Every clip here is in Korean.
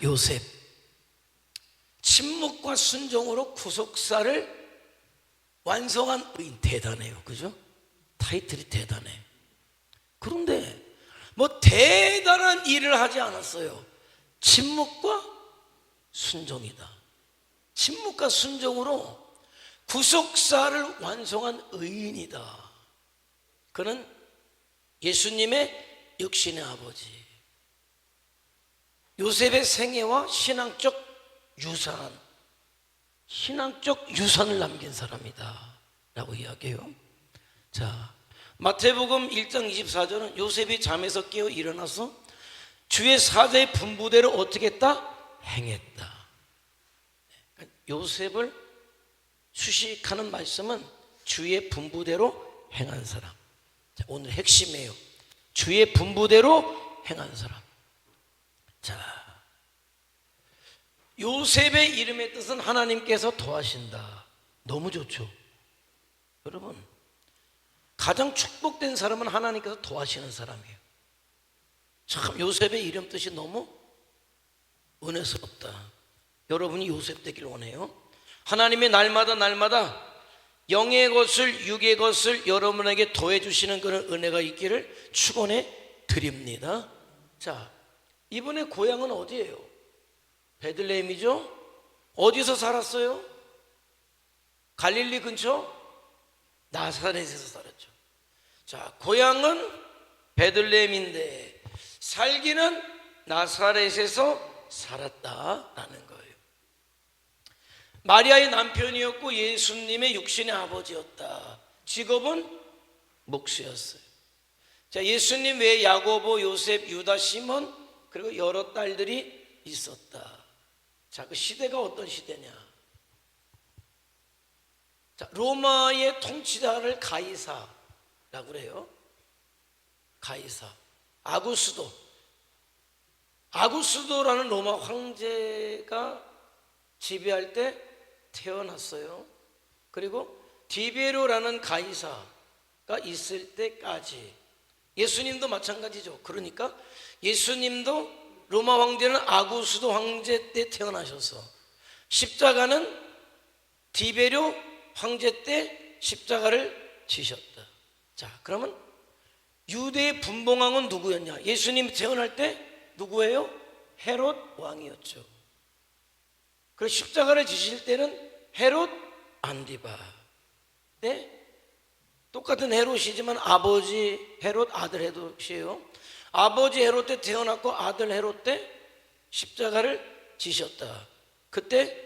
요셉 침묵과 순종으로 구속사를 완성한 의인. 대단해요, 그죠? 타이틀이 대단해. 그런데 뭐 대단한 일을 하지 않았어요. 침묵과 순종이다. 침묵과 순종으로 구속사를 완성한 의인이다. 그는 예수님의 육신의 아버지, 요셉의 생애와 신앙적 유산을 남긴 사람이다 라고 이야기해요. 자, 마태복음 1장 24절은 요셉이 잠에서 깨어 일어나서 주의 사자의 분부대로 어떻게 했다? 행했다. 요셉을 수식하는 말씀은 주의 분부대로 행한 사람. 자, 오늘 핵심이에요. 주의 분부대로 행한 사람. 자, 요셉의 이름의 뜻은 하나님께서 도하신다. 너무 좋죠. 여러분, 가장 축복된 사람은 하나님께서 도하시는 사람이에요. 참 요셉의 이름 뜻이 너무 은혜스럽다. 여러분이 요셉 되길 원해요. 하나님의 날마다 영의 것을 육의 것을 여러분에게 더해 주시는 그런 은혜가 있기를 축원해 드립니다. 자, 이분의 고향은 어디예요? 베들레헴이죠. 어디서 살았어요? 갈릴리 근처 나사렛에서 살았죠. 자, 고향은 베들레헴인데 살기는 나사렛에서 살았다라는 거예요. 마리아의 남편이었고 예수님의 육신의 아버지였다. 직업은 목수였어요. 자, 예수님 외에 야고보, 요셉, 유다, 시몬 그리고 여러 딸들이 있었다. 자, 그 시대가 어떤 시대냐? 자, 로마의 통치자를 가이사라고 그래요. 가이사. 아구스도라는 로마 황제가 지배할 때 태어났어요. 그리고 디베로라는 가이사가 있을 때까지. 예수님도 마찬가지죠. 그러니까 예수님도 로마 황제는 아구스도 황제 때 태어나셔서 십자가는 디베료 황제 때 십자가를 지셨다. 자, 그러면 유대의 분봉왕은 누구였냐? 예수님 태어날 때 누구예요? 헤롯 왕이었죠. 그리고 십자가를 지실 때는 헤롯 안디바. 네? 똑같은 헤롯이지만 아버지 헤롯, 아들 헤롯이에요. 아버지 헤롯 때 태어났고 아들 헤롯 때 십자가를 지셨다. 그때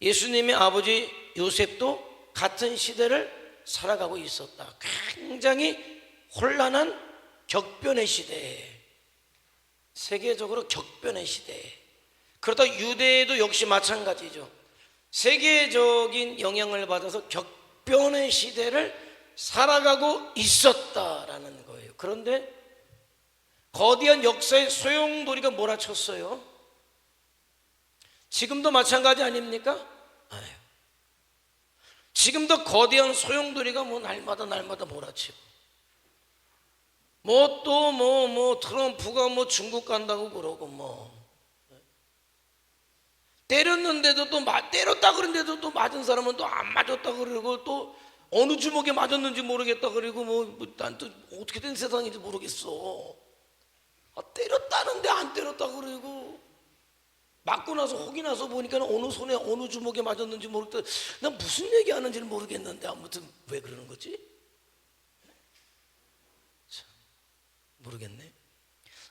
예수님의 아버지 요셉도 같은 시대를 살아가고 있었다. 굉장히 혼란한 격변의 시대에, 세계적으로 격변의 시대에. 그러다 유대도 역시 마찬가지죠. 세계적인 영향을 받아서 격변의 시대를 살아가고 있었다라는 거예요. 그런데 거대한 역사의 소용돌이가 몰아쳤어요. 지금도 마찬가지 아닙니까? 아유. 지금도 거대한 소용돌이가 날마다 몰아치고 트럼프가 중국 간다고 그러고 때렸는데도 때렸다 그러는데도 또 맞은 사람은 또 안 맞았다 그러고 또 어느 주먹에 맞았는지 모르겠다 그러고 난 또 어떻게 된 세상인지 모르겠어. 때렸다는데 안 때렸다 그러고 맞고 나서 혹이 나서 보니까 어느 손에 어느 주먹에 맞았는지 모르겠다. 난 무슨 얘기하는지는 모르겠는데 아무튼 왜 그러는 거지? 참, 모르겠네.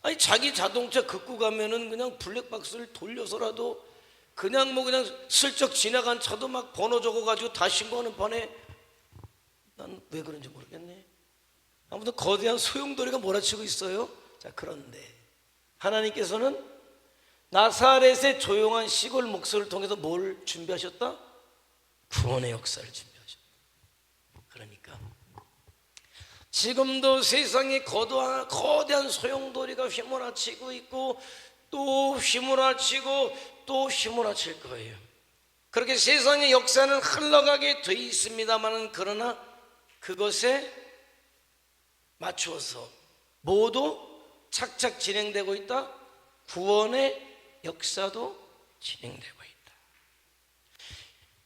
아니 자기 자동차 긁고 가면은 그냥 블랙박스를 돌려서라도 그냥 슬쩍 지나간 차도 막 번호 적어가지고 다 신고하는 판에 난 왜 그런지 모르겠네. 아무튼 거대한 소용돌이가 몰아치고 있어요. 자, 그런데 하나님께서는 나사렛의 조용한 시골 목소리를 통해서 뭘 준비하셨다? 구원의 역사를 준비하셨다. 그러니까 지금도 세상에 거대한 소용돌이가 휘몰아치고 있고 또 휘몰아치고 또 휘몰아칠 거예요. 그렇게 세상의 역사는 흘러가게 돼 있습니다만 그러나 그것에 맞추어서 모두 착착 진행되고 있다. 구원의 역사도 진행되고 있다.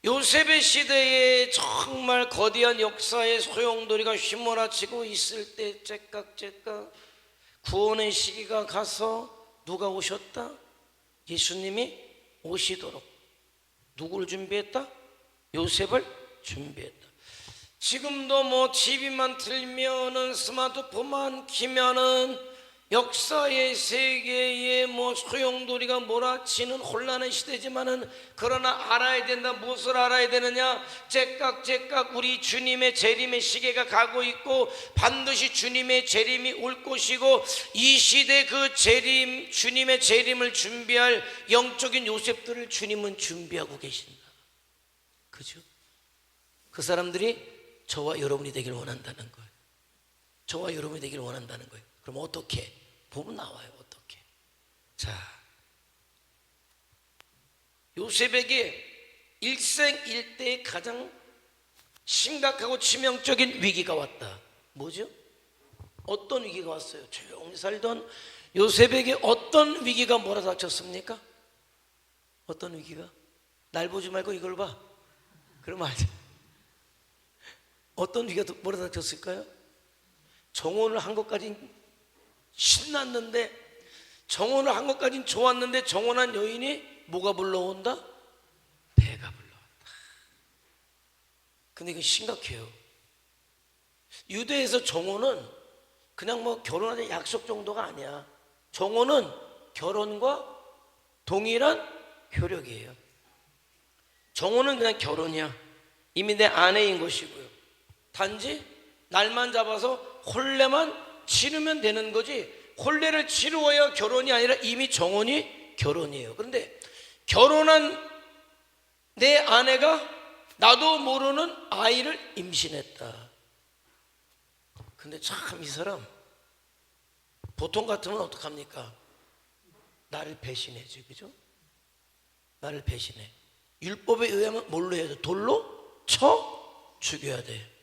요셉의 시대에 정말 거대한 역사의 소용돌이가 휘몰아치고 있을 때 째깍째깍 구원의 시기가 가서 누가 오셨다? 예수님이 오시도록 누구를 준비했다? 요셉을 준비했다. 지금도 뭐 TV만 틀면은 스마트폰만 키면은 역사의 세계에 뭐 소용돌이가 몰아치는 혼란의 시대지만은 그러나 알아야 된다. 무엇을 알아야 되느냐? 째깍째깍 우리 주님의 재림의 시계가 가고 있고 반드시 주님의 재림이 올 것이고 이 시대 그 재림, 주님의 재림을 준비할 영적인 요셉들을 주님은 준비하고 계신다. 그죠? 그 사람들이 저와 여러분이 되기를 원한다는 거예요. 저와 여러분이 되기를 원한다는 거예요. 그럼 어떻게? 보면 나와요. 어떻게? 자, 요셉에게 일생일대의 가장 심각하고 치명적인 위기가 왔다. 뭐죠? 어떤 위기가 왔어요? 조용히 살던 요셉에게 어떤 위기가 몰아닥쳤습니까? 어떤 위기가? 날 보지 말고 이걸 봐. 그러면 알죠. 어떤 위기가 몰아닥쳤을까요? 정혼을 한 것까진 신났는데, 정혼을 한 것까진 좋았는데 정혼한 여인이 뭐가 불러온다? 배가 불러온다. 근데 이게 심각해요. 유대에서 정혼은 그냥 뭐 결혼하자 약속 정도가 아니야. 정혼은 결혼과 동일한 효력이에요. 정혼은 그냥 결혼이야. 이미 내 아내인 것이고요. 단지 날만 잡아서 혼례만 치르면 되는 거지, 혼례를 치루어야 결혼이 아니라 이미 정혼이 결혼이에요. 그런데 결혼한 내 아내가 나도 모르는 아이를 임신했다. 근데 참 이 사람 보통 같으면 어떡합니까? 나를 배신해지, 그죠? 나를 배신해. 율법에 의하면 뭘로 해야 돼? 돌로 쳐 죽여야 돼.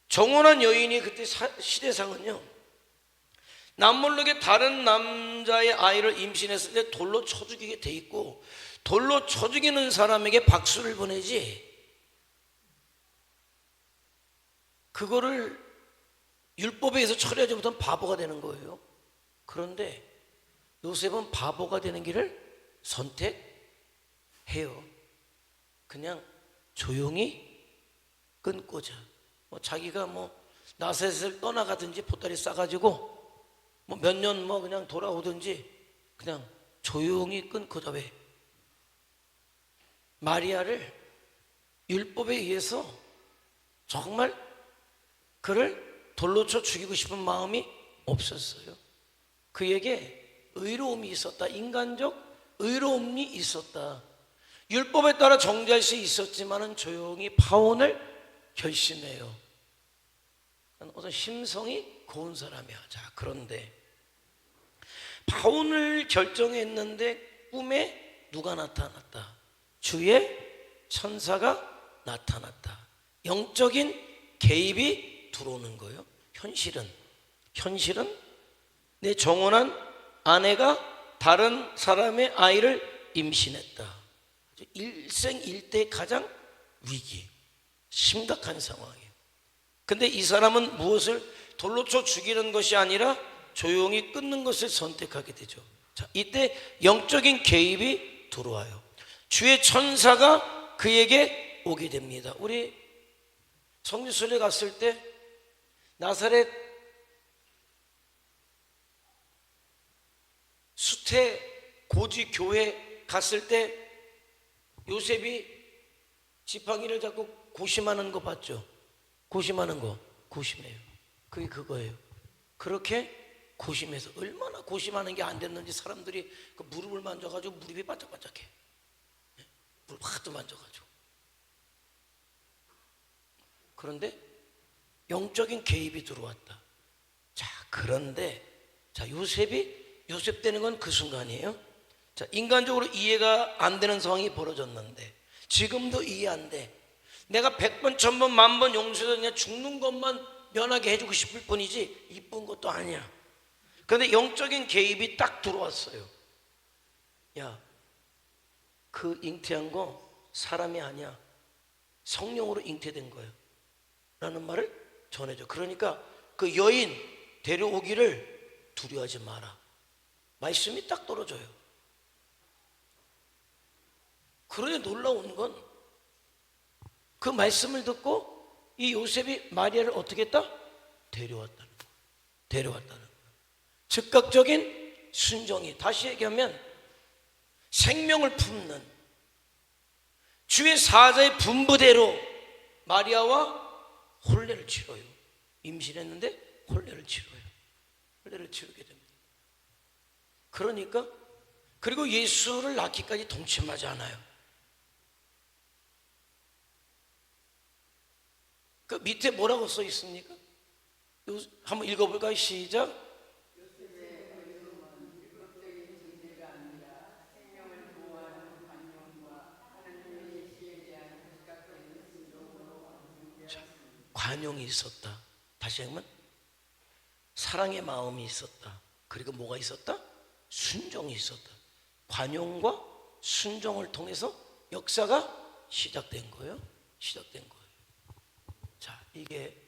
정혼한 여인이 그때 시대상은요, 남모르게 다른 남자의 아이를 임신했을 때 돌로 쳐 죽이게 돼 있고, 돌로 쳐 죽이는 사람에게 박수를 보내지, 그거를 율법에 의해서 처리하지 못한 바보가 되는 거예요. 그런데 요셉은 바보가 되는 길을 선택해요. 그냥 조용히 끊고자. 자기가 뭐 나셋을 떠나가든지 보따리 싸가지고 뭐 몇 년 뭐 그냥 돌아오든지 그냥 조용히 끊고자. 왜? 마리아를 율법에 의해서 정말 그를 돌로 쳐 죽이고 싶은 마음이 없었어요. 그에게 의로움이 있었다. 인간적 의로움이 있었다. 율법에 따라 정죄할 수 있었지만은 조용히 파혼을 결심해요. 어떤 심성이 고운 사람이야. 자, 그런데 파혼을 결정했는데 꿈에 누가 나타났다? 주의 천사가 나타났다. 영적인 개입이 들어오는 거예요. 현실은 내 정혼한 아내가 다른 사람의 아이를 임신했다. 일생일대 가장 위기, 심각한 상황이에요. 근데 이 사람은 무엇을 돌로 쳐 죽이는 것이 아니라 조용히 끊는 것을 선택하게 되죠. 자, 이때 영적인 개입이 들어와요. 주의 천사가 그에게 오게 됩니다. 우리 성지순례 갔을 때 나사렛 수태 고지 교회 갔을 때 요셉이 지팡이를 잡고 고심하는 거 봤죠? 고심하는 거, 고심해요. 그게 그거예요. 그렇게 고심해서 얼마나 고심하는 게 안 됐는지 사람들이 그 무릎을 만져가지고 무릎이 바짝바짝해. 무릎 하도 만져가지고. 그런데 영적인 개입이 들어왔다. 자, 그런데 자, 요셉 되는 건 그 순간이에요. 자, 인간적으로 이해가 안 되는 상황이 벌어졌는데 지금도 이해 안 돼. 내가 100번, 1000번, 10,000번 용서해서 그냥 죽는 것만 면하게 해주고 싶을 뿐이지 이쁜 것도 아니야. 그런데 영적인 개입이 딱 들어왔어요. 야, 그 잉태한 거 사람이 아니야. 성령으로 잉태된 거야 라는 말을 전해줘. 그러니까 그 여인 데려오기를 두려워하지 마라. 말씀이 딱 떨어져요. 그러니 놀라운 건 그 말씀을 듣고 이 요셉이 마리아를 어떻게 했다? 데려왔다는 거야. 데려왔다는 거야. 즉각적인 순종이, 다시 얘기하면 생명을 품는 주의 사자의 분부대로 마리아와 혼례를 치러요. 임신했는데 혼례를 치러요. 혼례를 치르게 됩니다. 그러니까 그리고 예수를 낳기까지 동침하지 않아요. 그 밑에 뭐라고 써 있습니까? 한번 읽어볼까요? 시작. 자, 관용이 있었다. 다시 하면 사랑의 마음이 있었다. 그리고 뭐가 있었다? 순종이 있었다. 관용과 순종을 통해서 역사가 시작된 거예요. 시작된 거예요. 자, 이게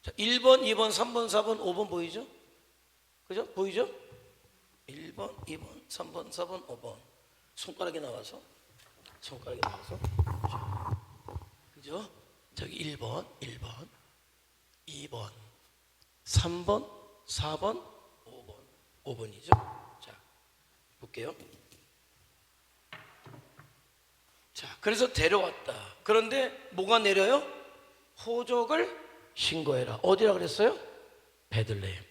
1번, 2번, 3번, 4번, 5번 보이죠? 그죠? 보이죠? 1번, 2번, 3번, 4번, 5번. 손가락이 나와서. 자, 그죠? 저기 1번, 2번, 3번, 4번, 5번이죠? 자, 볼게요. 자, 그래서 데려왔다. 그런데 뭐가 내려요? 호적을 신고해라. 어디라 그랬어요? 베들레헴.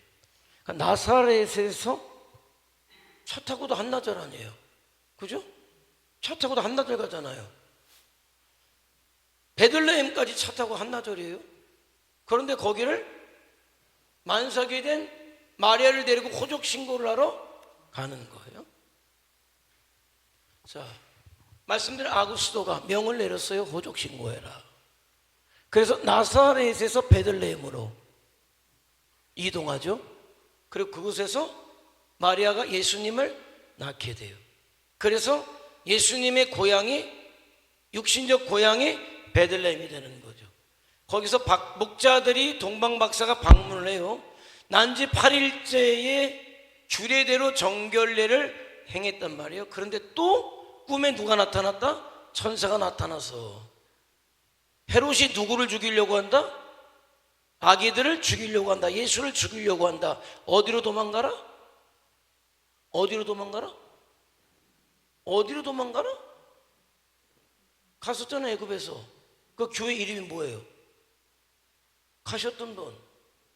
그러니까 나사렛에서 차 타고도 한나절 아니에요. 그죠? 차 타고도 한나절 가잖아요. 베들레헴까지 차 타고 한나절이에요. 그런데 거기를 만삭이 된 마리아를 데리고 호적 신고를 하러 가는 거예요. 자, 말씀드린 아구스도가 명을 내렸어요. 호적 신고해라. 그래서 나사렛에서 베들레헴으로 이동하죠. 그리고 그곳에서 마리아가 예수님을 낳게 돼요. 그래서 예수님의 고향이, 육신적 고향이 베들레헴이 되는 거죠. 거기서 목자들이, 동방박사가 방문을 해요. 난지 8일째에 규례대로 정결례를 행했단 말이에요. 그런데 또 꿈에 누가 나타났다? 천사가 나타나서 헤롯이 누구를 죽이려고 한다? 아기들을 죽이려고 한다. 예수를 죽이려고 한다. 어디로 도망가라? 어디로 도망가라? 어디로 도망가라? 갔었잖아, 애굽에서. 그 교회 이름이 뭐예요? 가셨던 분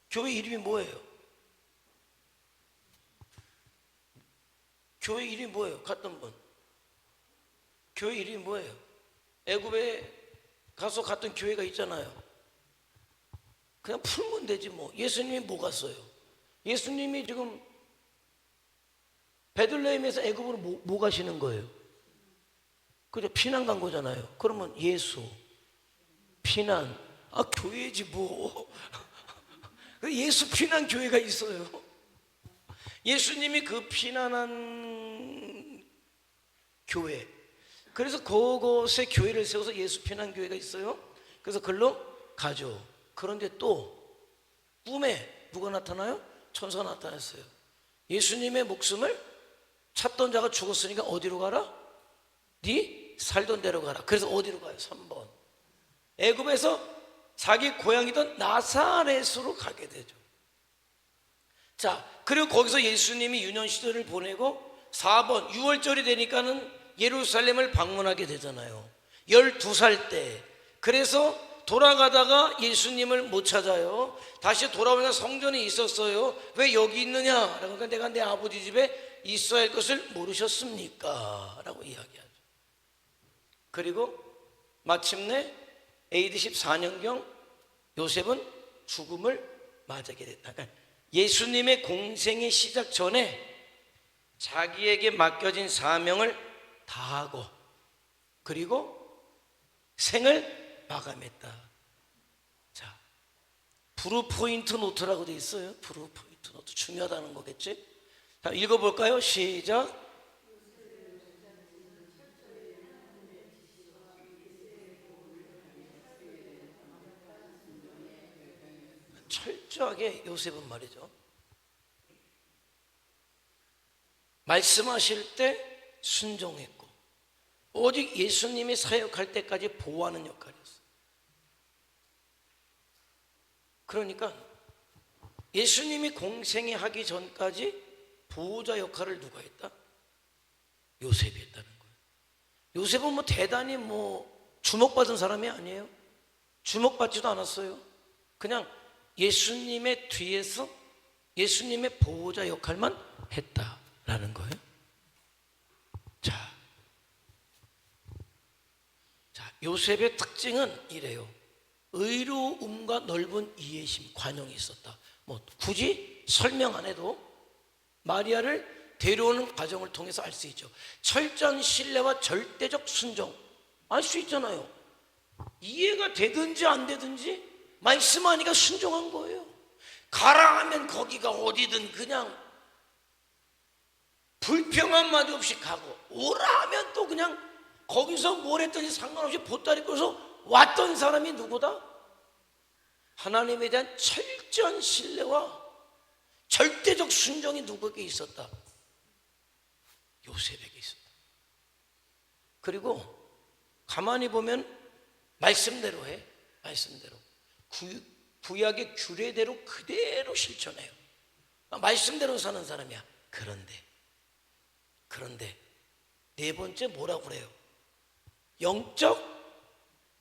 교회 이름이 뭐예요? 교회 이름이 뭐예요? 갔던 분 교회 이름이 뭐예요? 애굽에 가서 갔던 교회가 있잖아요. 그냥 풀면 되지 뭐. 예수님이 뭐 갔어요? 예수님이 지금 베들레헴에서 애굽으로 뭐 가시는 거예요? 그죠? 피난 간 거잖아요. 그러면 예수 피난, 교회지 뭐. 예수 피난 교회가 있어요. 예수님이 그 피난한 교회, 그래서 그곳에 교회를 세워서 예수 피난 교회가 있어요. 그래서 글로 가죠. 그런데 또 꿈에 누가 나타나요? 천사가 나타났어요. 예수님의 목숨을 찾던 자가 죽었으니까 어디로 가라? 네 살던 데로 가라. 그래서 어디로 가요? 3번. 애굽에서 자기 고향이던 나사렛으로 가게 되죠. 자, 그리고 거기서 예수님이 유년 시절을 보내고 4번 6월절이 되니까는 예루살렘을 방문하게 되잖아요. 12살 때. 그래서 돌아가다가 예수님을 못 찾아요. 다시 돌아오니까 성전에 있었어요. 왜 여기 있느냐? 그러니까 내가 내 아버지 집에 있어야 할 것을 모르셨습니까? 라고 이야기하죠. 그리고 마침내 AD 14년경 요셉은 죽음을 맞게 됐다. 그러니까 예수님의 공생의 시작 전에 자기에게 맡겨진 사명을 다하고 그리고 생을 마감했다. 자, 브루포인트 노트라고 돼 있어요. 브루포인트 노트. 그것도 중요하다는 거겠지? 자, 읽어볼까요? 시작. 철저하게 요셉은 말이죠, 말씀하실 때 순종했고 오직 예수님이 사역할 때까지 보호하는 역할이었어요. 그러니까 예수님이 공생애 하기 전까지 보호자 역할을 누가 했다? 요셉이 했다는 거예요. 요셉은 뭐 대단히 뭐 주목받은 사람이 아니에요. 주목받지도 않았어요. 그냥 예수님의 뒤에서 예수님의 보호자 역할만 했다라는 거예요. 자, 요셉의 특징은 이래요. 의로움과 넓은 이해심, 관용이 있었다. 뭐 굳이 설명 안 해도 마리아를 데려오는 과정을 통해서 알 수 있죠. 철저한 신뢰와 절대적 순종, 알 수 있잖아요. 이해가 되든지 안 되든지 말씀하니까 순종한 거예요. 가라 하면 거기가 어디든 그냥 불평한 마디 없이 가고, 오라 하면 또 그냥 거기서 뭘 했더니 상관없이 보따리 끌어서 왔던 사람이 누구다? 하나님에 대한 철저한 신뢰와 절대적 순종이 누구에게 있었다? 요셉에게 있었다. 그리고 가만히 보면 말씀대로 해. 말씀대로 구약의 규례대로 그대로 실천해요. 말씀대로 사는 사람이야. 그런데 네 번째 뭐라고 그래요? 영적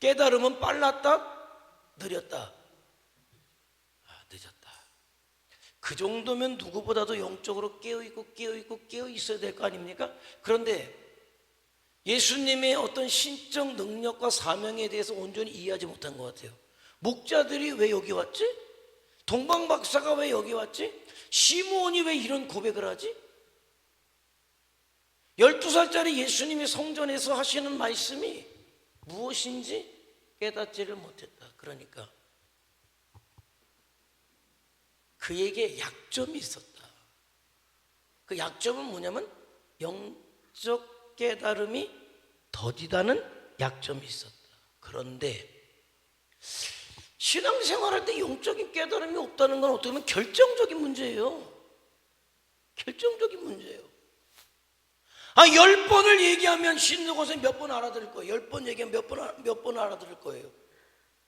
깨달음은 빨랐다? 늦었다? 늦었다. 그 정도면 누구보다도 영적으로 깨어 있어야 될 거 아닙니까? 그런데 예수님의 어떤 신적 능력과 사명에 대해서 온전히 이해하지 못한 것 같아요. 목자들이 왜 여기 왔지? 동방 박사가 왜 여기 왔지? 시므온이 왜 이런 고백을 하지? 12살짜리 예수님이 성전에서 하시는 말씀이 무엇인지 깨닫지를 못했다. 그러니까 그에게 약점이 있었다. 그 약점은 뭐냐면 영적 깨달음이 더디다는 약점이 있었다. 그런데 신앙생활할 때 영적인 깨달음이 없다는 건 어떻게 보면 결정적인 문제예요. 결정적인 문제예요. 10번을 얘기하면 신누고서 몇 번 알아들을 거예요. 10번 얘기하면 몇 번 알아들을 거예요.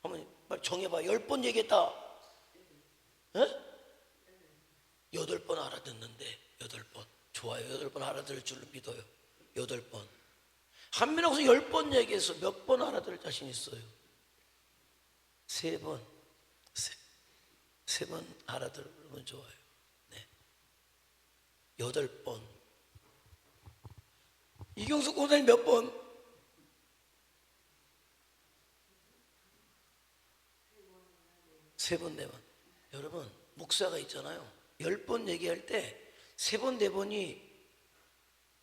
한번 정해봐. 10번 얘기했다. 8번 알아듣는데 8번. 좋아요. 8번 알아들을 줄로 믿어요. 8번. 한민하고서 10번 얘기해서 몇 번 알아들을 자신 있어요? 3번. 3번 알아들으면 좋아요. 네. 8번. 이경수 고사님 몇 번? 3번, 4번. 여러분, 목사가 있잖아요. 10번 얘기할 때 3번, 4번이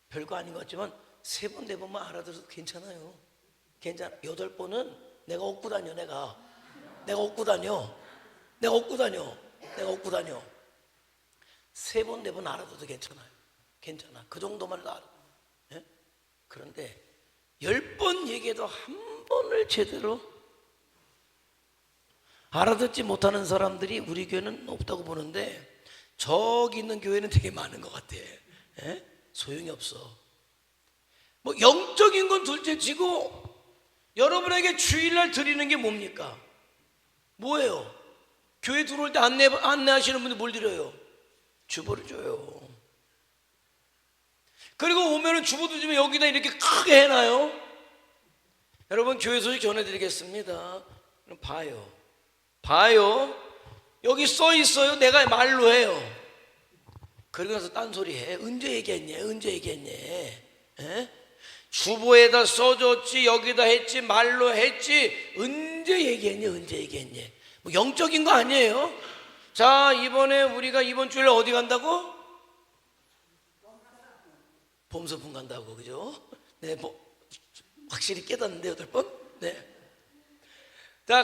별거 아닌 것 같지만 3번, 4번만 알아들어도 괜찮아요. 괜찮아. 8번은 내가 업고 다녀. 내가 업고 다녀. 3번, 4번 알아들어도 괜찮아요. 괜찮아. 그 정도만 해도 알아. 네? 그런데 10번 얘기해도 한 번을 제대로 알아듣지 못하는 사람들이 우리 교회는 없다고 보는데 저기 있는 교회는 되게 많은 것 같아. 예? 소용이 없어. 뭐 영적인 건 둘째치고 여러분에게 주일날 드리는 게 뭡니까? 뭐예요? 교회 들어올 때 안내하시는 분들 뭘 드려요? 주보를 줘요. 그리고 오면은 주보도 주면 여기다 이렇게 크게 해놔요. 여러분, 교회 소식 전해드리겠습니다. 그럼 봐요. 여기 써 있어요. 내가 말로 해요. 그러고 나서 딴소리 해. 언제 얘기했니? 에? 주보에다 써줬지, 여기다 했지, 말로 했지, 언제 얘기했니? 뭐 영적인 거 아니에요. 자, 이번에 우리가 이번 주일에 어디 간다고? 봄소풍 간다고, 그죠? 네, 확실히 깨닫는데 8번? 네. 자,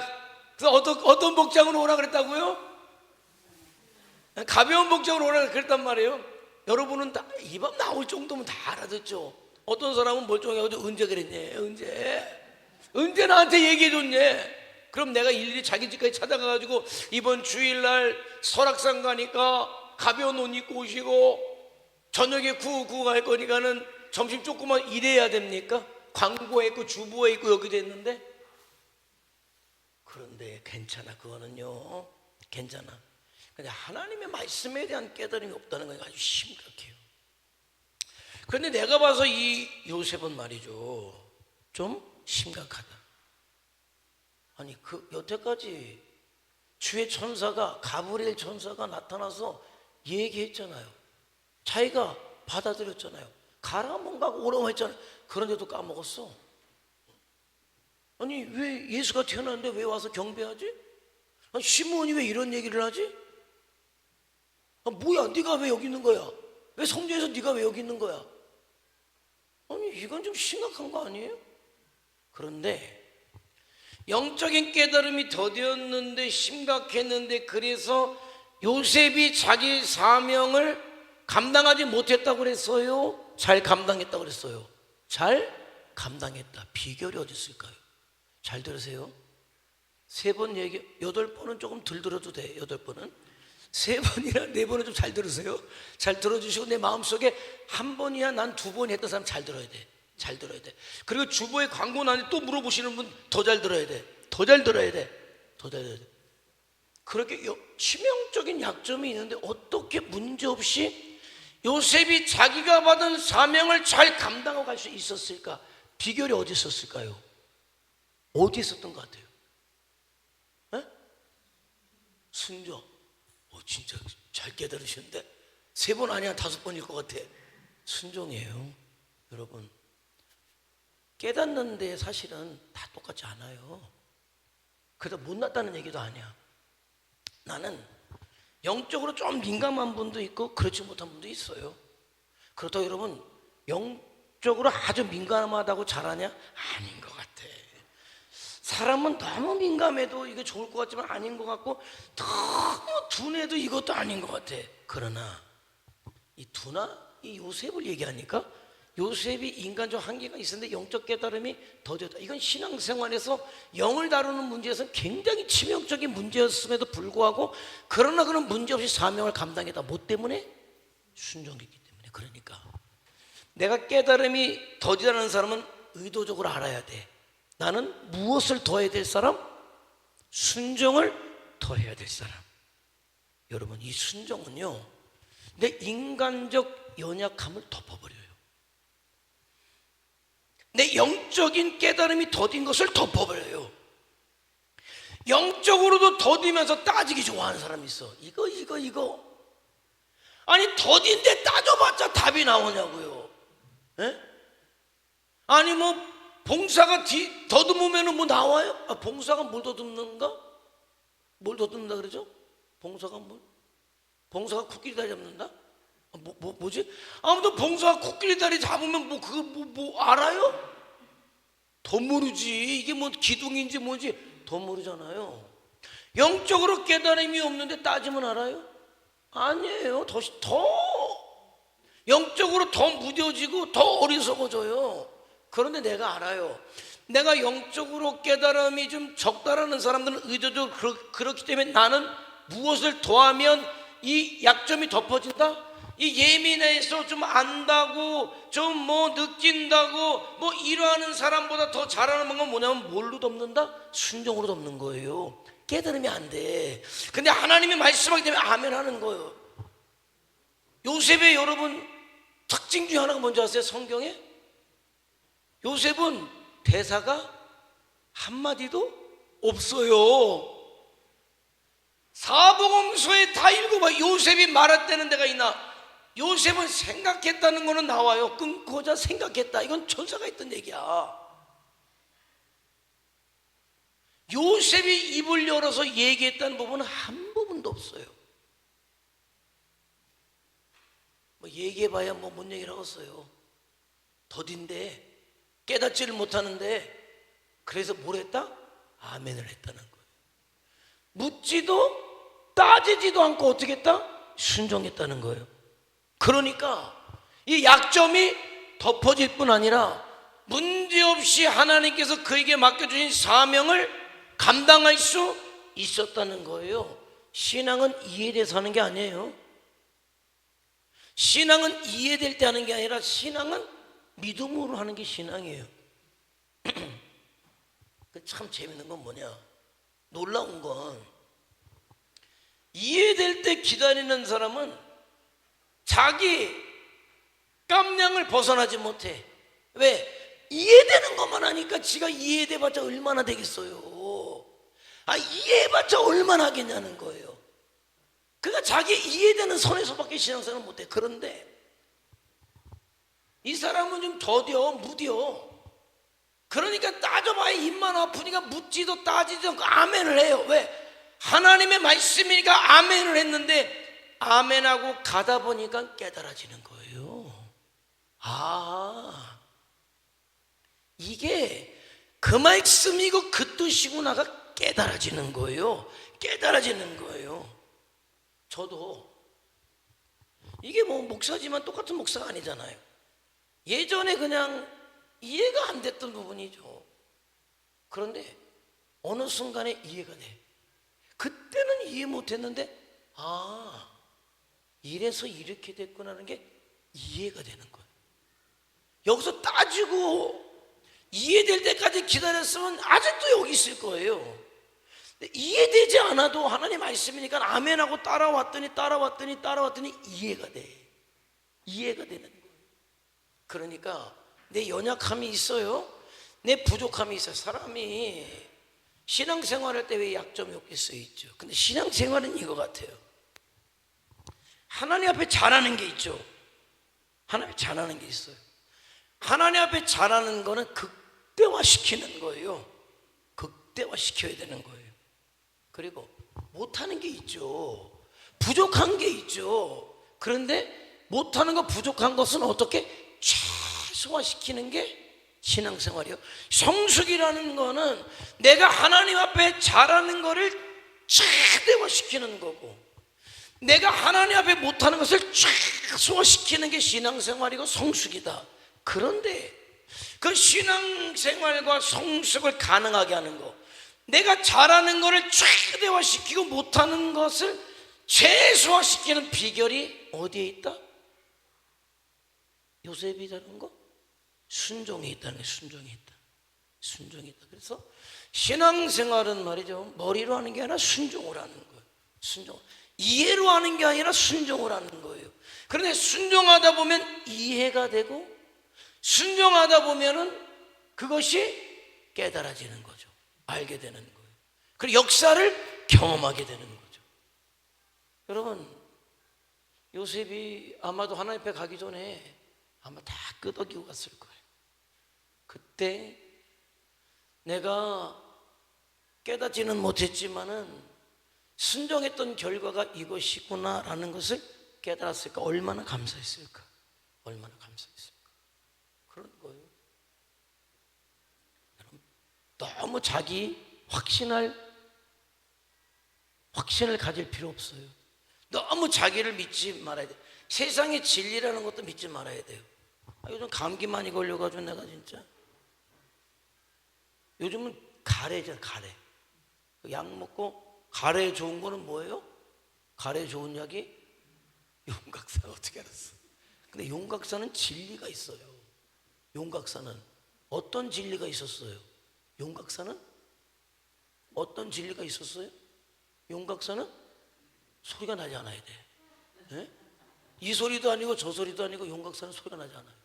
그래서 어떤 복장으로 오라 그랬다고요? 가벼운 복장으로 오라 그랬단 말이에요. 여러분은 다 이 밥 나올 정도면 다 알아듣죠. 어떤 사람은 멀쩡해가지고 언제 그랬냐, 언제 나한테 얘기해줬냐. 그럼 내가 일일이 자기 집까지 찾아가가지고 이번 주일날 설악산 가니까 가벼운 옷 입고 오시고 저녁에 구우 갈 거니까는 점심 조금만 일해야 됩니까? 광고에 있고 주부에 있고 여기도 있는데. 그런데 괜찮아, 그거는요 괜찮아. 근데 하나님의 말씀에 대한 깨달음이 없다는 건 아주 심각해요. 그런데 내가 봐서 이 요셉은 말이죠 좀 심각하다. 아니 그 여태까지 주의 천사가 가브리엘 천사가 나타나서 얘기했잖아요. 자기가 받아들였잖아요. 가라 뭔가 오라고 했잖아요. 그런데도 까먹었어. 아니 왜 예수가 태어났는데 왜 와서 경배하지? 아니 시므온이 왜 이런 얘기를 하지? 아, 뭐야 네가 왜 여기 있는 거야? 왜 성전에서 네가 왜 여기 있는 거야? 아니 이건 좀 심각한 거 아니에요? 그런데 영적인 깨달음이 더디었는데 심각했는데 그래서 요셉이 자기 사명을 감당하지 못했다고 그랬어요? 잘 감당했다고 그랬어요? 잘 감당했다. 비결이 어디 있을까요? 잘 들으세요. 3번 얘기, 8번은 조금 덜 들어도 돼. 8번은 3번이나 4번은 좀 잘 들으세요. 잘 들어주시고 내 마음속에 한 번이야 난 2번 했던 사람 잘 들어야 돼. 잘 들어야 돼. 그리고 주보에 광고 나는데 또 물어보시는 분 더 잘 들어야 돼. 더 잘 들어야 돼. 더 잘 들어야 돼. 그렇게 치명적인 약점이 있는데 어떻게 문제없이 요셉이 자기가 받은 사명을 잘 감당하고 갈 수 있었을까? 비결이 어디 있었을까요? 어디 있었던 것 같아요? 에? 순종. 진짜 잘 깨달으시는데 3번 아니야 5번일 것 같아. 순종이에요. 여러분 깨닫는데 사실은 다 똑같지 않아요. 그래서 못났다는 얘기도 아니야. 나는 영적으로 좀 민감한 분도 있고 그렇지 못한 분도 있어요. 그렇다고 여러분 영적으로 아주 민감하다고 잘하냐? 아닌 것 같아. 사람은 너무 민감해도 이게 좋을 것 같지만 아닌 것 같고 너무 둔해도 이것도 아닌 것 같아. 그러나 이 요셉을 얘기하니까 요셉이 인간적 한계가 있었는데 영적 깨달음이 더뎠다. 이건 신앙생활에서 영을 다루는 문제에서 굉장히 치명적인 문제였음에도 불구하고 그러나 그런 문제없이 사명을 감당했다. 뭐 때문에? 순종했기 때문에. 그러니까 내가 깨달음이 더디다는 사람은 의도적으로 알아야 돼. 나는 무엇을 더해야 될 사람? 순종을 더해야 될 사람. 여러분 이 순종은요 내 인간적 연약함을 덮어버려요. 내 영적인 깨달음이 더딘 것을 덮어버려요. 영적으로도 더디면서 따지기 좋아하는 사람이 있어. 이거 아니 더딘데 따져봤자 답이 나오냐고요. 에? 아니 뭐 봉사가 더듬으면 뭐 나와요? 봉사가 뭘 더듬는가? 뭘 더듬는다 그러죠? 봉사가 뭘? 봉사가 코끼리 다리 잡는다? 뭐지? 아무튼 봉사가 코끼리 다리 잡으면 그거 알아요? 더 모르지. 이게 뭐 기둥인지 뭔지 더 모르잖아요. 영적으로 깨달음이 없는데 따지면 알아요? 아니에요. 더 영적으로 더 무뎌지고 더 어리석어져요. 그런데 내가 알아요. 내가 영적으로 깨달음이 좀 적다라는 사람들은 의도적으로 그렇기 때문에 나는 무엇을 더하면 이 약점이 덮어진다? 이 예민해서 좀 안다고 좀 뭐 느낀다고 뭐 이러하는 사람보다 더 잘하는 방법은 뭐냐면 뭘로 덮는다? 순종으로 덮는 거예요. 깨달음이 안 돼. 근데 하나님이 말씀하기 때문에 아멘 하는 거예요. 요셉의 여러분 특징 중에 하나가 뭔지 아세요? 성경에? 요셉은 대사가 한마디도 없어요. 사복음서에 다 읽어봐. 요셉이 말했다는 데가 있나? 요셉은 생각했다는 거는 나와요. 끊고자 생각했다. 이건 천사가 했던 얘기야. 요셉이 입을 열어서 얘기했다는 부분은 한 부분도 없어요. 뭐 얘기해봐야 뭐 뭔 얘기를 하겠어요. 더딘데 깨닫지를 못하는데 그래서 뭘 했다? 아멘을 했다는 거예요. 묻지도 따지지도 않고 어떻게 했다? 순종했다는 거예요. 그러니까 이 약점이 덮어질 뿐 아니라 문제없이 하나님께서 그에게 맡겨주신 사명을 감당할 수 있었다는 거예요. 신앙은 이해돼서 하는 게 아니에요. 신앙은 이해될 때 하는 게 아니라 신앙은 믿음으로 하는 게 신앙이에요. 참 재밌는 건 뭐냐, 놀라운 건 이해될 때 기다리는 사람은 자기 깜냥을 벗어나지 못해. 왜? 이해되는 것만 하니까 지가 이해돼봤자 얼마나 되겠어요. 이해해봤자 얼마나 하겠냐는 거예요. 그러니까 자기 이해되는 선에서밖에 신앙생활을 못해. 그런데 이 사람은 좀 더뎌, 무뎌. 그러니까 따져봐야 입만 아프니까 묻지도 따지도 않고 아멘을 해요. 왜? 하나님의 말씀이니까 아멘을 했는데 아멘하고 가다 보니까 깨달아지는 거예요. 이게 그 말씀이고 그 뜻이구나가 깨달아지는 거예요. 깨달아지는 거예요. 저도 이게 뭐 목사지만 똑같은 목사가 아니잖아요. 예전에 그냥 이해가 안 됐던 부분이죠. 그런데 어느 순간에 이해가 돼. 그때는 이해 못했는데 이래서 이렇게 됐구나라는 게 이해가 되는 거예요. 여기서 따지고 이해될 때까지 기다렸으면 아직도 여기 있을 거예요. 이해되지 않아도 하나님 말씀이니까 아멘하고 따라왔더니 이해가 돼. 이해가 되는 거예요. 그러니까 내 연약함이 있어요. 내 부족함이 있어요. 사람이 신앙생활할 때 왜 약점이 없겠어요? 있죠. 근데 신앙생활은 이거 같아요. 하나님 앞에 잘하는 게 있죠. 하나님 잘하는 게 있어요. 하나님 앞에 잘하는 거는 극대화시키는 거예요. 극대화시켜야 되는 거예요. 그리고 못하는 게 있죠. 부족한 게 있죠. 그런데 못하는 거, 부족한 것은 어떻게 최소화시키는 게 신앙생활이요. 성숙이라는 거는 내가 하나님 앞에 잘하는 거를 최대화시키는 거고, 내가 하나님 앞에 못하는 것을 최소화시키는 게 신앙생활이고 성숙이다. 그런데 그 신앙생활과 성숙을 가능하게 하는 거, 내가 잘하는 거를 최대화시키고 못하는 것을 최소화시키는 비결이 어디에 있다? 요셉이 잘한 거? 순종에 있다는 거예요. 순종이 있다. 그래서 신앙생활은 말이죠, 머리로 하는 게 아니라 순종을 하는 거예요. 순종. 이해로 하는 게 아니라 순종을 하는 거예요. 그런데 순종하다 보면 이해가 되고, 순종하다 보면은 그것이 깨달아지는 거죠. 알게 되는 거예요. 그리고 역사를 경험하게 되는 거죠. 여러분, 요셉이 아마도 하나님 앞에 가기 전에 아마 다 끄덕이고 갔을 거예요. 그때 내가 깨닫지는 못했지만은 순종했던 결과가 이것이구나라는 것을 깨달았을까? 얼마나 감사했을까? 얼마나 감사했을까? 그런 거예요. 여러분, 너무 자기 확신을 가질 필요 없어요. 너무 자기를 믿지 말아야 돼요. 세상의 진리라는 것도 믿지 말아야 돼요. 요즘 감기 많이 걸려가지고 내가 진짜, 요즘은 가래잖아, 가래. 약 먹고 가래에 좋은 거는 뭐예요? 가래에 좋은 약이 용각산. 어떻게 알았어? 근데 용각산은 진리가 있어요. 용각산은 어떤 진리가 있었어요? 용각산은 어떤 진리가 있었어요? 용각산은 소리가 나지 않아야 돼. 네? 이 소리도 아니고 저 소리도 아니고 용각산은 소리가 나지 않아요.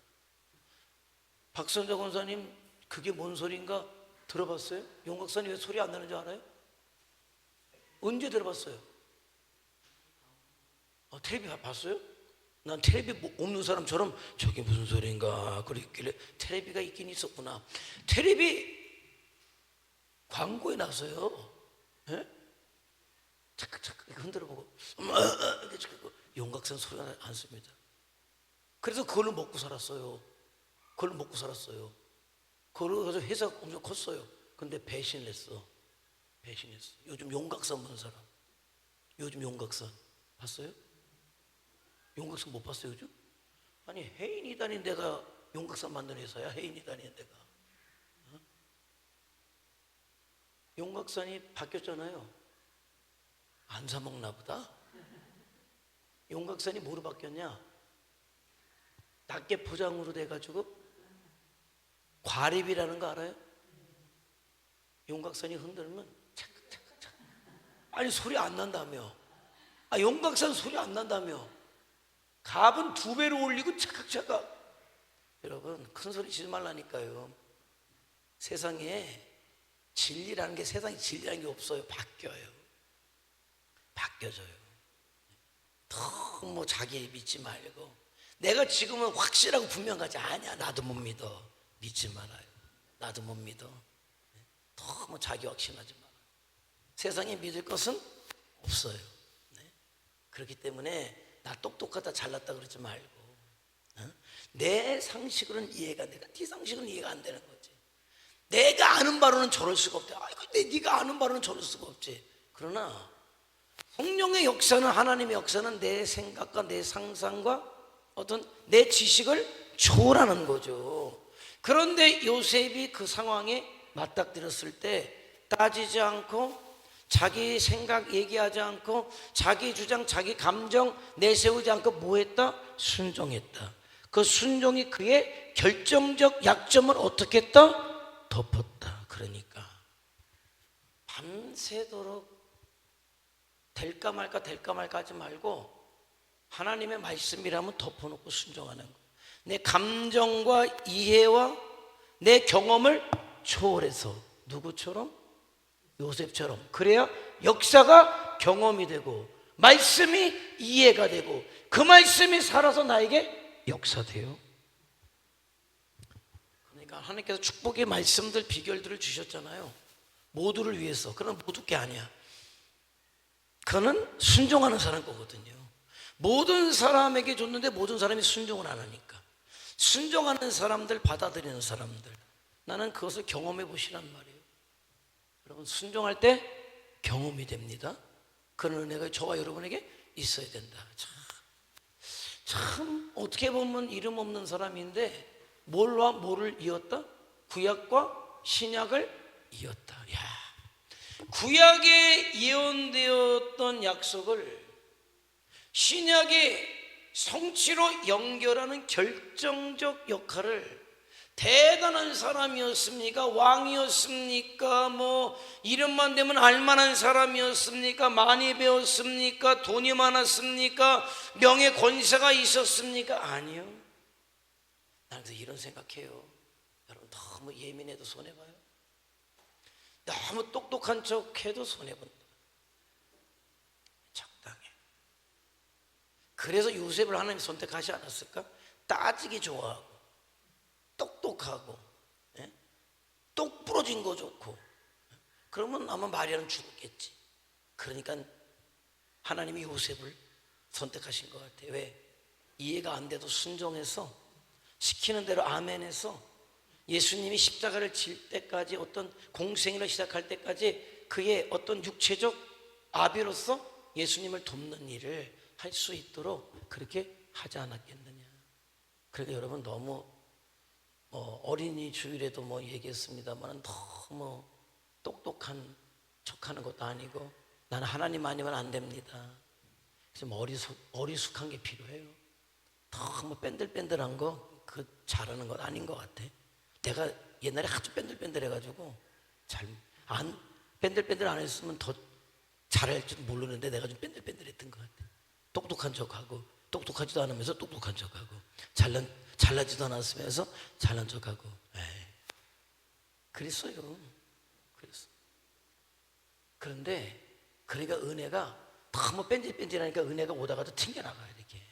박선자 권사님, 그게 뭔 소리인가 들어봤어요? 용각산이 왜 소리 안 나는 줄 알아요? 언제 들어봤어요? 텔레비 봤어요? 난 텔레비 없는 사람처럼 저게 무슨 소리인가 그랬길래 텔레비가 있긴 있었구나. 텔레비 광고에 나서요. 예? 착착 흔들어보고 용각산 소리가 안 씁니다. 그래서 그걸로 먹고 살았어요. 그걸로 가서 회사가 엄청 컸어요. 근데 배신을 했어. 요즘 용각산 보는 사람, 요즘 용각산 봤어요? 용각산 못 봤어요, 요즘? 아니, 해인이 다닌 데가 용각산 만든 회사야. 해인이 다니는 데가. 용각산이 바뀌었잖아요. 안 사먹나 보다. 용각산이 뭐로 바뀌었냐? 낱개 포장으로 돼가지고 과립이라는 거 알아요? 용각산이 흔들면 착착착. 아니, 소리 안 난다며. 용각산 소리 안 난다며. 값은 2배로 올리고 착착착. 여러분, 큰 소리 치지 말라니까요. 세상에 진리라는 게, 세상에 진리라는 게 없어요. 바뀌어요. 바뀌어져요. 너무 자기 믿지 말고, 내가 지금은 확실하고 분명하지. 아니야, 나도 못 믿어. 믿지 말아요. 나도 못 믿어. 너무 자기 확신하지 마. 세상에 믿을 것은 없어요. 그렇기 때문에 나 똑똑하다 잘났다 그러지 말고, 내 상식으로는 이해가 안 돼. 네 상식은 이해가 안 되는 거지. 내가 아는 바로는 저럴 수가 없대. 네가 아는 바로는 저럴 수가 없지. 그러나 성령의 역사는, 하나님의 역사는 내 생각과 내 상상과 어떤 내 지식을 초월하는 거죠. 그런데 요셉이 그 상황에 맞닥뜨렸을 때 따지지 않고, 자기 생각 얘기하지 않고, 자기 주장, 자기 감정 내세우지 않고 뭐 했다? 순종했다. 그 순종이 그의 결정적 약점을 어떻게 했다? 덮었다. 그러니까 밤새도록 될까 말까 하지 말고 하나님의 말씀이라면 덮어놓고 순종하는 거. 내 감정과 이해와 내 경험을 초월해서, 누구처럼? 요셉처럼. 그래야 역사가 경험이 되고 말씀이 이해가 되고 그 말씀이 살아서 나에게 역사돼요. 그러니까 하나님께서 축복의 말씀들, 비결들을 주셨잖아요. 모두를 위해서. 그건 모두 게 아니야. 그거는 순종하는 사람 거거든요. 모든 사람에게 줬는데 모든 사람이 순종을 안 하니까. 순종하는 사람들, 받아들이는 사람들, 나는 그것을 경험해 보시란 말이에요. 여러분, 순종할 때 경험이 됩니다. 그런 은혜가 저와 여러분에게 있어야 된다. 참 어떻게 보면 이름 없는 사람인데 뭘와 뭐를 이었다? 구약과 신약을 이었다. 야, 구약에 예언되었던 약속을 신약의 성취로 연결하는 결정적 역할을, 대단한 사람이었습니까? 왕이었습니까? 뭐 이름만 되면 알만한 사람이었습니까? 많이 배웠습니까? 돈이 많았습니까? 명예 권세가 있었습니까? 아니요. 나는 이런 생각해요. 여러분, 너무 예민해도 손해봐요. 너무 똑똑한 척해도 손해본다. 적당해. 그래서 요셉을 하나님이 선택하지 않았을까? 따지기 좋아하고 똑똑하고, 똑 부러진 거 좋고. 그러면 아마 마리아는 죽었겠지. 그러니까 하나님이 요셉을 선택하신 것 같아요. 왜? 이해가 안 돼도 순종해서, 시키는 대로 아멘해서, 예수님이 십자가를 질 때까지, 어떤 공생애를 시작할 때까지 그의 어떤 육체적 아비로서 예수님을 돕는 일을 할 수 있도록 그렇게 하지 않았겠느냐. 그러니까 여러분, 너무 어린이 주일에도 뭐 얘기했습니다만 너무 똑똑한 척하는 것도 아니고, 나는 하나님 아니면 안 됩니다. 좀 어리숙한 게 필요해요. 너무 뺀들뺀들한 거, 그 잘하는 것 아닌 것 같아. 내가 옛날에 아주 뺀들뺀들해가지고 뺀들뺀들 안 했으면 더 잘할 줄 모르는데 내가 좀 뺀들뺀들했던 것 같아. 똑똑한 척하고 똑똑하지도 않으면서 똑똑한 척하고 잘나지도 않았으면서 잘난 척하고. 그랬어요. 그런데 그러니까 은혜가 너무 뺀질뺀질하니까 은혜가 오다가도 튕겨나가요. 이렇게.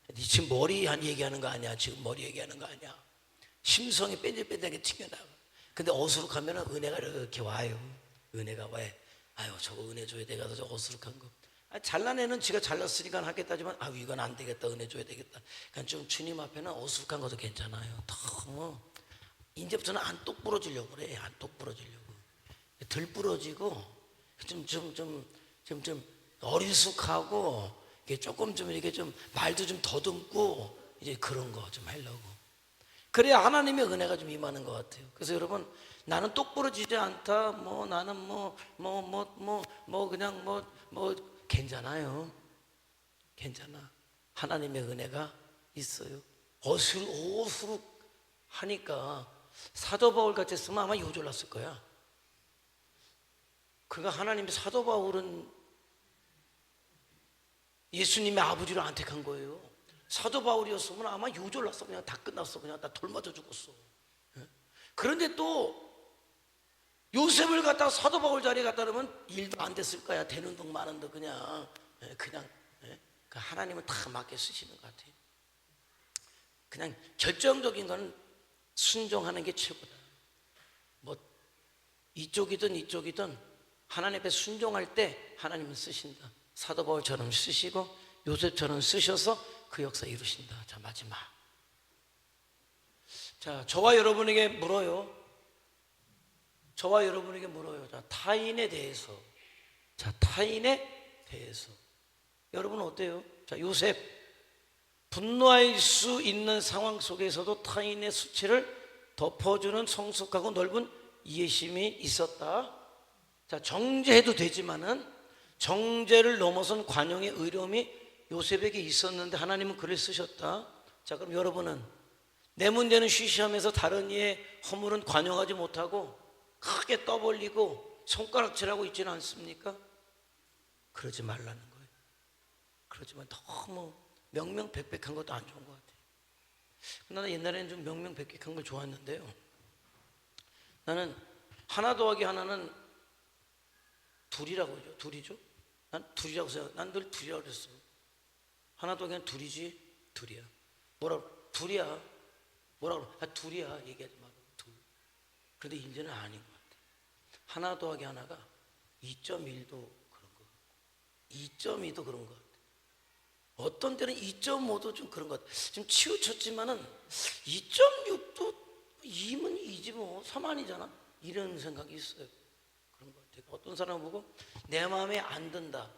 네 지금 머리 얘기하는 거 아니야. 지금 머리 얘기하는 거 아니야. 심성이 뺀질뺀질하게 튕겨나가. 근데 어수룩하면 은혜가 이렇게 와요. 은혜가 왜? 아유, 저거 은혜 줘야 돼가지고 저 어수룩한 거. 잘난 애는 지가 잘났으니까 하겠다지만, 이건 안 되겠다, 은혜 줘야 되겠다. 그러니까 좀 주님 앞에는 어수룩한 것도 괜찮아요. 너무 이제부터는 안 똑 부러지려고 그래. 안 똑 부러지려고. 덜 부러지고 좀 어리숙하고 이게 조금 좀 이렇게 좀 말도 좀 더듬고 이제 그런 거 좀 하려고. 그래야 하나님의 은혜가 좀 임하는 것 같아요. 그래서 여러분, 나는 똑부러지지 않다. 뭐 나는 그냥 괜찮아요. 괜찮아. 하나님의 은혜가 있어요. 어수룩 하니까 사도 바울 같았으면 아마 요절났을 거야. 그러니까 하나님의 사도 바울은 예수님의 아버지로 안 택한 거예요. 사도 바울이었으면 아마 요절났어. 그냥 다 끝났어. 그냥 다 돌맞아 죽었어. 그런데 또 요셉을 갖다가 사도 바울 자리에 갖다 놓으면 일도 안 됐을 거야. 되는 둥 마는 둥 그냥 하나님은 다 맡겨 쓰시는 것 같아요. 그냥 결정적인 건 순종하는 게 최고다. 뭐 이쪽이든 하나님 앞에 순종할 때 하나님은 쓰신다. 사도 바울처럼 쓰시고 요셉처럼 쓰셔서 그 역사 이루신다. 자, 마지막. 자, 저와 여러분에게 물어요. 자, 타인에 대해서. 여러분은 어때요? 자, 요셉. 분노할 수 있는 상황 속에서도 타인의 수치를 덮어주는 성숙하고 넓은 이해심이 있었다. 자, 정죄해도 되지만은 정죄를 넘어선 관용의 의로움이 요셉에게 있었는데 하나님은 그를 쓰셨다. 자, 그럼 여러분은 내 문제는 쉬쉬하면서 다른 이의 허물은 관용하지 못하고 크게 떠벌리고 손가락질하고 있지는 않습니까? 그러지 말라는 거예요. 그러지만 너무 명명백백한 것도 안 좋은 것 같아요. 나는 옛날에는 좀 명명백백한 걸 좋아했는데요. 나는 하나 더하기 하나는 둘이라고 그러죠. 둘이죠. 난 둘이라고 생각. 난 늘 둘이라고 그랬어. 하나 더하기는 둘이지. 둘이야. 둘이야. 둘이야. 얘기하지 마라. 둘. 그런데 이제는 아닌 것 같아. 하나 더하기 하나가 2.1도 그런 것 같고 2.2도 그런 것 같아. 어떤 때는 2.5도 좀 그런 것 같아. 지금 치우쳤지만은 2.6도 2면 2지 뭐 3 아니잖아. 이런 생각이 있어요. 그런 것 같아요. 어떤 사람 보고 내 마음에 안 든다.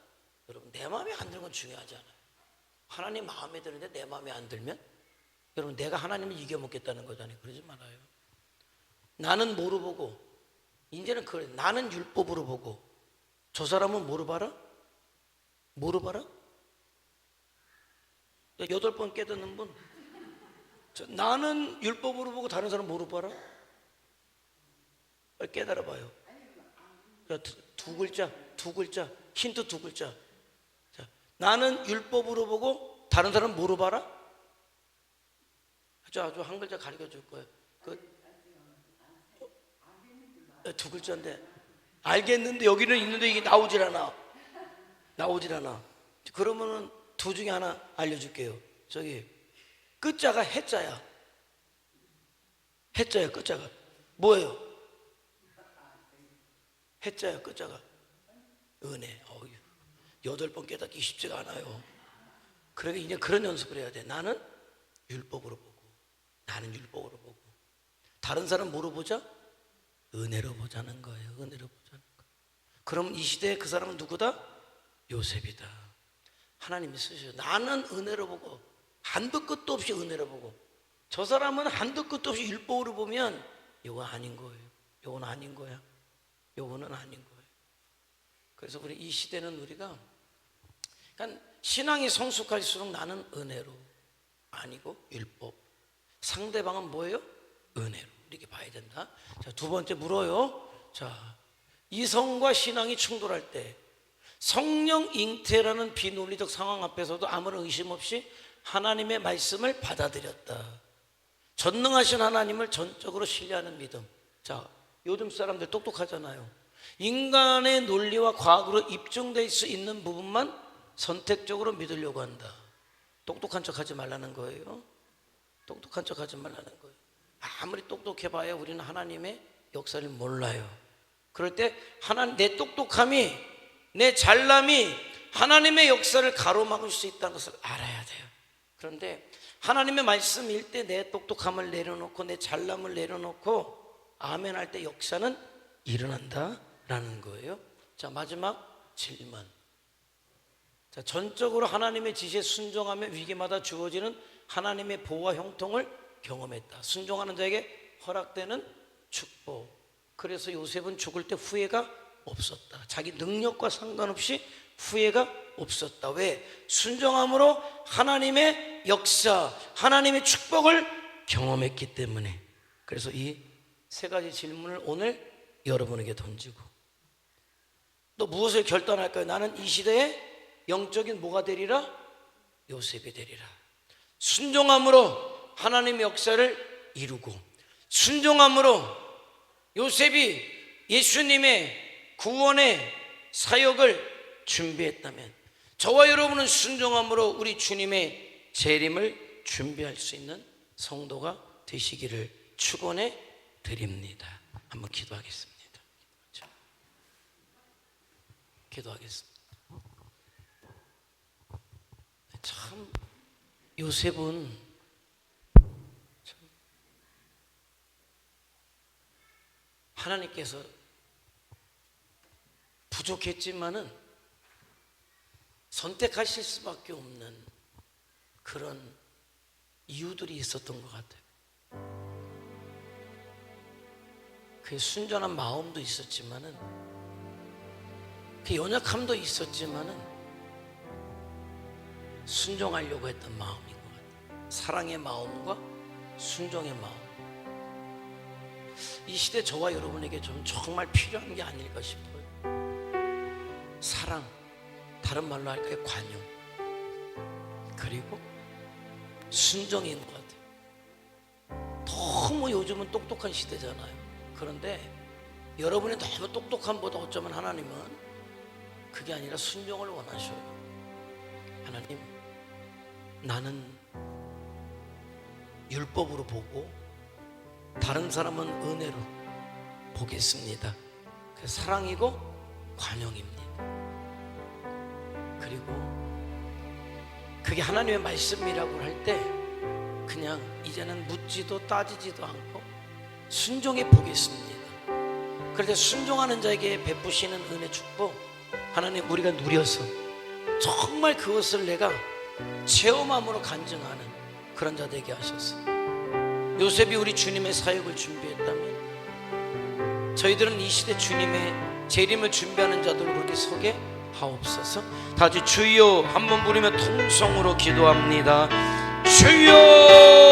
여러분, 내 마음에 안 드는 건 중요하지 않아요. 하나님 마음에 드는데 내 마음에 안 들면 여러분, 내가 하나님을 이겨먹겠다는 거잖아요. 그러지 말아요. 나는 뭐로 보고, 이제는 그래. 나는 율법으로 보고, 저 사람은 뭐로 봐라? 8번 깨닫는 분. 나는 율법으로 보고 다른 사람 뭐로 봐라? 빨리 깨달아봐요. 두 글자, 힌트 두 글자. 자, 나는 율법으로 보고 다른 사람 뭐로 봐라? 아주 한 글자 가르쳐 줄 거예요. 두 글자인데 알겠는데 여기는 있는데 이게 나오질 않아. 그러면은 두 중에 하나 알려줄게요. 저기 끝자가 해자야. 끝자가 뭐예요? 해자야. 끝자가 은혜. 8번 깨닫기 쉽지가 않아요. 그러니까 이제 그런 연습을 해야 돼. 나는 율법으로 보고 다른 사람 뭐로 보자? 은혜로 보자는 거예요. 그럼 이 시대에 그 사람은 누구다? 요셉이다. 하나님이 쓰셔요. 나는 은혜로 보고 한도 끝도 없이 은혜로 보고, 저 사람은 한도 끝도 없이 율법으로 보면 이거 아닌 거예요. 요거는 아닌 거야. 그래서 우리 이 시대는 우리가 그러니까 신앙이 성숙할수록 나는 은혜로, 아니고 율법. 상대방은 뭐예요? 은혜로. 이렇게 봐야 된다. 자, 두 번째 물어요. 자, 이성과 신앙이 충돌할 때 성령 잉태라는 비논리적 상황 앞에서도 아무런 의심 없이 하나님의 말씀을 받아들였다. 전능하신 하나님을 전적으로 신뢰하는 믿음. 자, 요즘 사람들 똑똑하잖아요. 인간의 논리와 과학으로 입증될 수 있는 부분만 선택적으로 믿으려고 한다. 똑똑한 척 하지 말라는 거예요. 아무리 똑똑해봐야 우리는 하나님의 역사를 몰라요. 그럴 때 내 똑똑함이, 내 잘남이 하나님의 역사를 가로막을 수 있다는 것을 알아야 돼요. 그런데 하나님의 말씀일 때 내 똑똑함을 내려놓고 내 잘남을 내려놓고 아멘 할 때 역사는 일어난다라는 거예요. 자, 마지막 질문. 자, 전적으로 하나님의 지시에 순종하며 위기마다 주어지는 하나님의 보호와 형통을 경험했다. 순종하는 자에게 허락되는 축복. 그래서 요셉은 죽을 때 후회가 없었다. 자기 능력과 상관없이 후회가 없었다. 왜? 순종함으로 하나님의 역사, 하나님의 축복을 경험했기 때문에. 그래서 이 세 가지 질문을 오늘 여러분에게 던지고, 또 무엇을 결단할까요? 나는 이 시대에 영적인 뭐가 되리라? 요셉이 되리라. 순종함으로 하나님의 역사를 이루고, 순종함으로 요셉이 예수님의 구원의 사역을 준비했다면, 저와 여러분은 순종함으로 우리 주님의 재림을 준비할 수 있는 성도가 되시기를 축원해 드립니다. 한번 기도하겠습니다. 기도하겠습니다. 참 요셉은 하나님께서 부족했지만은 선택하실 수밖에 없는 그런 이유들이 있었던 것 같아요. 그 순전한 마음도 있었지만은, 그 연약함도 있었지만은 순종하려고 했던 마음인 것 같아요. 사랑의 마음과 순종의 마음. 이 시대 저와 여러분에게 좀 정말 필요한 게 아닐까 싶어요. 사랑, 다른 말로 할까요? 관용, 그리고 순종인 것 같아요. 너무 요즘은 똑똑한 시대잖아요. 그런데 여러분이 너무 똑똑한 보다 어쩌면 하나님은 그게 아니라 순종을 원하셔요. 하나님, 나는 율법으로 보고 다른 사람은 은혜로 보겠습니다. 그 사랑이고 관용입니다. 그리고 그게 하나님의 말씀이라고 할 때 그냥 이제는 묻지도 따지지도 않고 순종해 보겠습니다. 그럴 때 순종하는 자에게 베푸시는 은혜 축복, 하나님 우리가 누려서 정말 그것을 내가 체험함으로 간증하는 그런 자 되게 하셔서, 요셉이 우리 주님의 사역을 준비했다면 저희들은 이 시대 주님의 재림을 준비하는 자들로 그렇게 서게 하옵소서. 다 같이 주여 한번 부르며 통성으로 기도합니다. 주여.